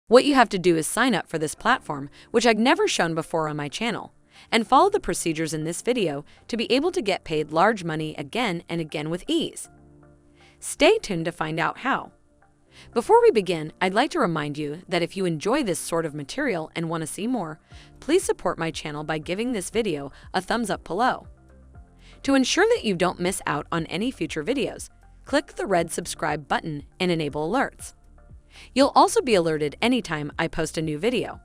What you have to do is sign up for this platform, which I've never shown before on my channel, and follow the procedures in this video to be able to get paid large money again and again with ease. Stay tuned to find out how. Before we begin, I'd like to remind you that if you enjoy this sort of material and want to see more, please support my channel by giving this video a thumbs up below. To ensure that you don't miss out on any future videos, click the red subscribe button and enable alerts. You'll also be alerted anytime I post a new video.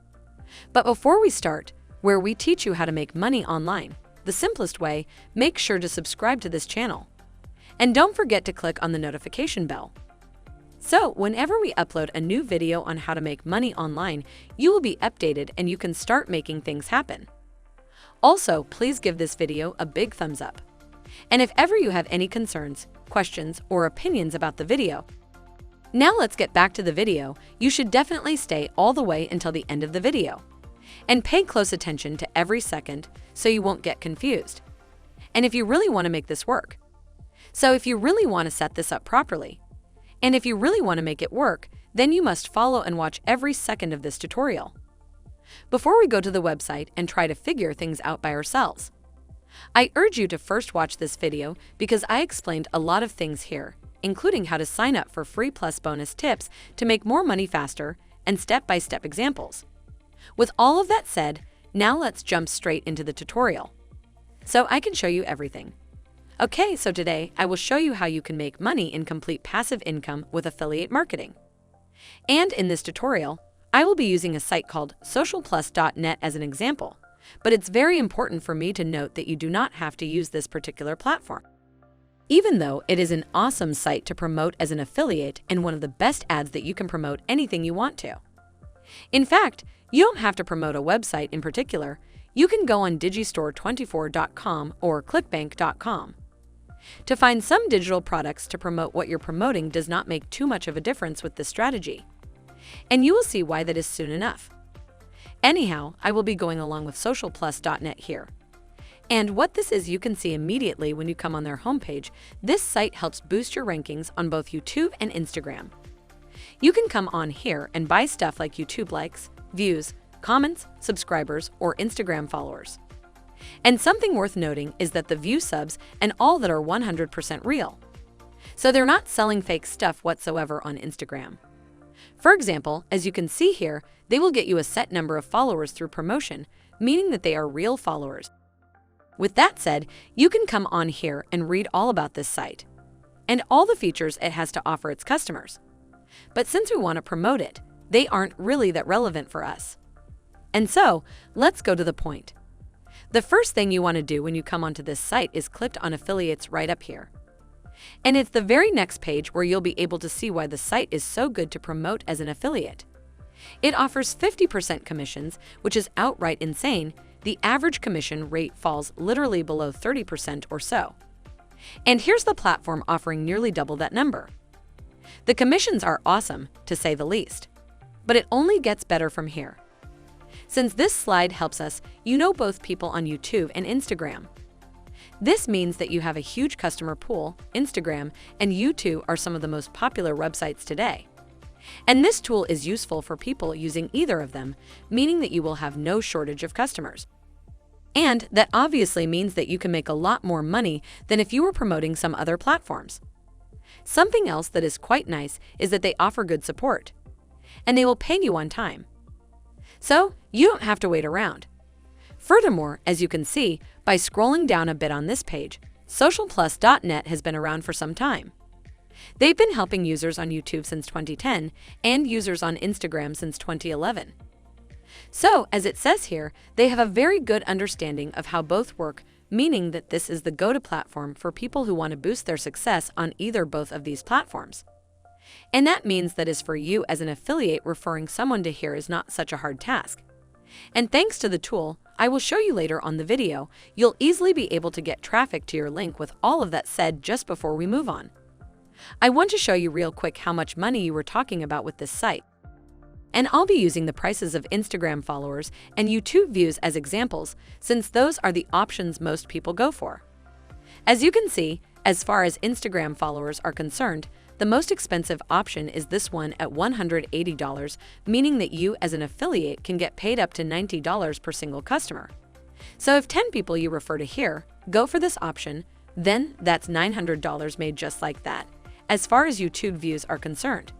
But before we start, where we teach you how to make money online, the simplest way, make sure to subscribe to this channel. And don't forget to click on the notification bell. So, whenever we upload a new video on how to make money online, you will be updated and you can start making things happen. Also, please give this video a big thumbs up. And if ever you have any concerns, questions, or opinions about the video, now let's get back to the video. You should definitely stay all the way until the end of the video. And pay close attention to every second so you won't get confused. And if you really want to make this work. So if you really want to set this up properly, and if you really want to make it work, then you must follow and watch every second of this tutorial. Before we go to the website and try to figure things out by ourselves, I urge you to first watch this video because I explained a lot of things here, including how to sign up for free plus bonus tips to make more money faster and step-by-step examples. With all of that said, now let's jump straight into the tutorial, so I can show you everything. Okay, so today I will show you how you can make money in complete passive income with affiliate marketing. And in this tutorial, I will be using a site called socialplus.net as an example, but it's very important for me to note that you do not have to use this particular platform. Even though it is an awesome site to promote as an affiliate and one of the best ads that you can promote anything you want to. In fact, you don't have to promote a website in particular. You can go on digistore24.com or clickbank.com. To find some digital products to promote what you're promoting does not make too much of a difference with this strategy. And you will see why that is soon enough. Anyhow, I will be going along with socialplus.net here. And what this is you can see immediately when you come on their homepage. This site helps boost your rankings on both YouTube and Instagram. You can come on here and buy stuff like YouTube likes, views, comments, subscribers, or Instagram followers. And something worth noting is that the view subs and all that are 100% real. So they're not selling fake stuff whatsoever on Instagram. For example, as you can see here, they will get you a set number of followers through promotion, meaning that they are real followers. With that said, you can come on here and read all about this site and all the features it has to offer its customers. But since we want to promote it, they aren't really that relevant for us. And so, let's go to the point. The first thing you want to do when you come onto this site is click on affiliates right up here. And it's the very next page where you'll be able to see why the site is so good to promote as an affiliate. It offers 50% commissions, which is outright insane. The average commission rate falls literally below 30% or so. And here's the platform offering nearly double that number. The commissions are awesome, to say the least. But it only gets better from here. Since this slide helps us, you know both people on YouTube and Instagram. This means that you have a huge customer pool. Instagram and YouTube are some of the most popular websites today. And this tool is useful for people using either of them, meaning that you will have no shortage of customers. And that obviously means that you can make a lot more money than if you were promoting some other platforms. Something else that is quite nice is that they offer good support, and they will pay you on time. So you don't have to wait around. Furthermore, as you can see, by scrolling down a bit on this page, socialplus.net has been around for some time. They've been helping users on YouTube since 2010 and users on Instagram since 2011. So, as it says here, they have a very good understanding of how both work, meaning that this is the go-to platform for people who want to boost their success on either both of these platforms. And that means that is for you as an affiliate, referring someone to here is not such a hard task. And thanks to the tool I will show you later on the video, you'll easily be able to get traffic to your link. With all of that said, just before we move on, I want to show you real quick how much money you were talking about with this site. And I'll be using the prices of Instagram followers and YouTube views as examples, since those are the options most people go for. As you can see, as far as Instagram followers are concerned, the most expensive option is this one at $180, meaning that you as an affiliate can get paid up to $90 per single customer. So if 10 people you refer to here go for this option, then that's $900 made just like that, as far as YouTube views are concerned.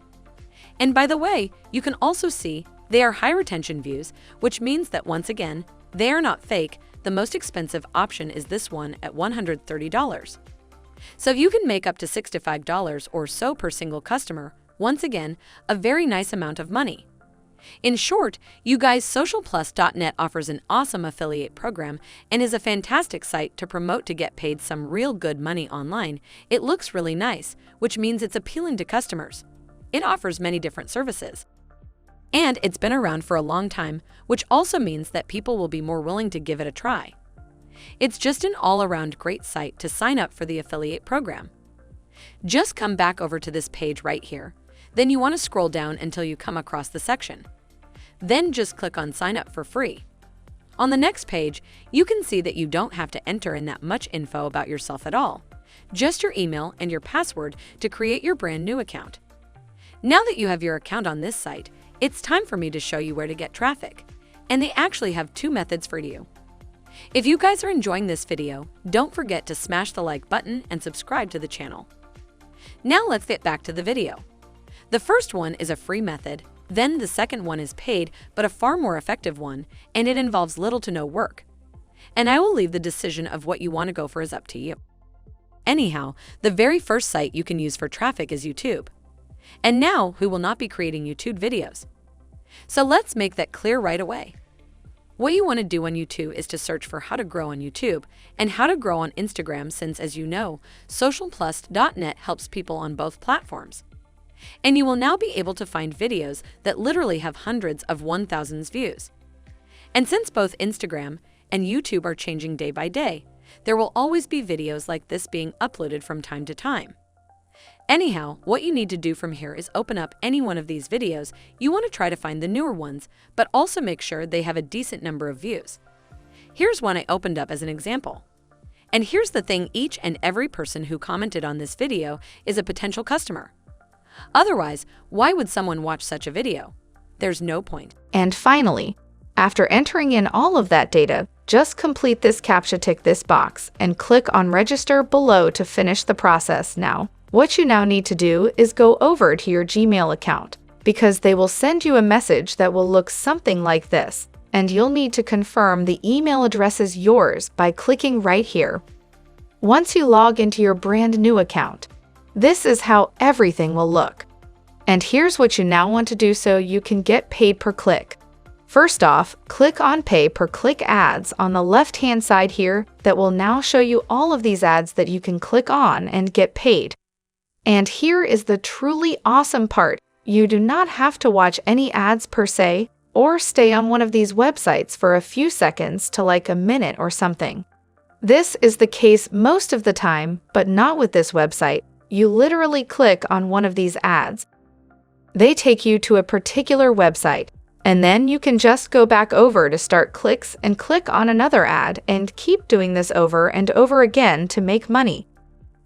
And by the way, you can also see they are high retention views, which means that once again, they are not fake. The most expensive option is this one at $130. So if you can make up to $65 or so per single customer, once again, a very nice amount of money. In short, you guys, SocialPlus.net offers an awesome affiliate program and is a fantastic site to promote to get paid some real good money online. It looks really nice, which means it's appealing to customers. It offers many different services. And it's been around for a long time, which also means that people will be more willing to give it a try. It's just an all-around great site to sign up for the affiliate program. Just come back over to this page right here. Then you want to scroll down until you come across the section. Then just click on Sign Up for free. On the next page, you can see that you don't have to enter in that much info about yourself at all. Just your email and your password to create your brand new account. Now that you have your account on this site, it's time for me to show you where to get traffic. And they actually have two methods for you. If you guys are enjoying this video, don't forget to smash the like button and subscribe to the channel. Now let's get back to the video. The first one is a free method, then the second one is paid but a far more effective one, and it involves little to no work. And I will leave the decision of what you want to go for is up to you. Anyhow, the very first site you can use for traffic is YouTube. And now we will not be creating YouTube videos. So let's make that clear right away. What you want to do on YouTube is to search for how to grow on YouTube and how to grow on Instagram, since, as you know, SocialPlus.net helps people on both platforms. And you will now be able to find videos that literally have hundreds of 1,000 views. And since both Instagram and YouTube are changing day by day, there will always be videos like this being uploaded from time to time. Anyhow, what you need to do from here is open up any one of these videos. You want to try to find the newer ones, but also make sure they have a decent number of views. Here's one I opened up as an example. And here's the thing, each and every person who commented on this video is a potential customer. Otherwise, why would someone watch such a video? There's no point. And finally, after entering in all of that data, just complete this CAPTCHA, tick this box, and click on Register below to finish the process. Now, what you now need to do is go over to your Gmail account, because they will send you a message that will look something like this, and you'll need to confirm the email address is yours by clicking right here. Once you log into your brand new account, this is how everything will look. And here's what you now want to do so you can get paid per click. First off, click on Pay Per Click ads on the left-hand side here. That will now show you all of these ads that you can click on and get paid. And here is the truly awesome part. You do not have to watch any ads per se, or stay on one of these websites for a few seconds to like a minute or something. This is the case most of the time, but not with this website. You literally click on one of these ads. They take you to a particular website, and then you can just go back over to start clicks and click on another ad and keep doing this over and over again to make money.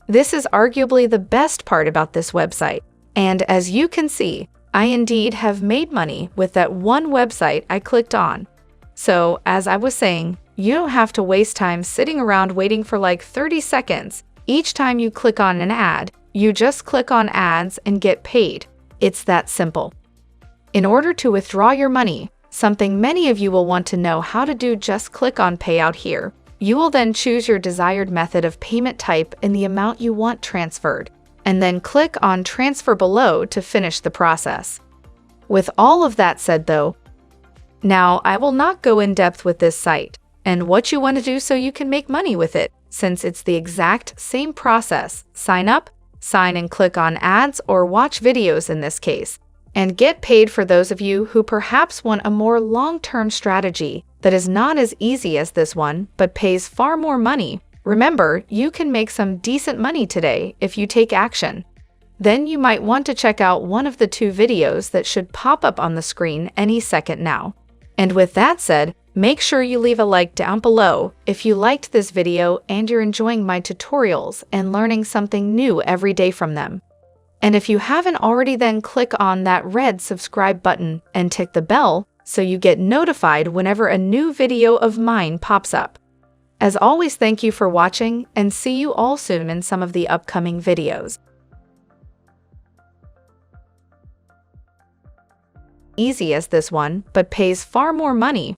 This is arguably the best part about this website. And as you can see, I indeed have made money with that one website I clicked on. So, as I was saying, you don't have to waste time sitting around waiting for like 30 seconds. Each time you click on an ad, you just click on ads and get paid. It's that simple. In order to withdraw your money, something many of you will want to know how to do, just click on Payout here. You will then choose your desired method of payment type and the amount you want transferred, and then click on Transfer below to finish the process. With all of that said though, now I will not go in depth with this site and what you want to do so you can make money with it, since it's the exact same process. Sign up, sign and click on ads, or watch videos in this case, and get paid. For those of you who perhaps want a more long-term strategy that is not as easy as this one, but pays far more money, remember, you can make some decent money today if you take action. Then you might want to check out one of the two videos that should pop up on the screen any second now. And with that said, make sure you leave a like down below if you liked this video and you're enjoying my tutorials and learning something new every day from them. And if you haven't already, then click on that red subscribe button and tick the bell so you get notified whenever a new video of mine pops up. As always, thank you for watching and see you all soon in some of the upcoming videos. Easy as this one, but pays far more money.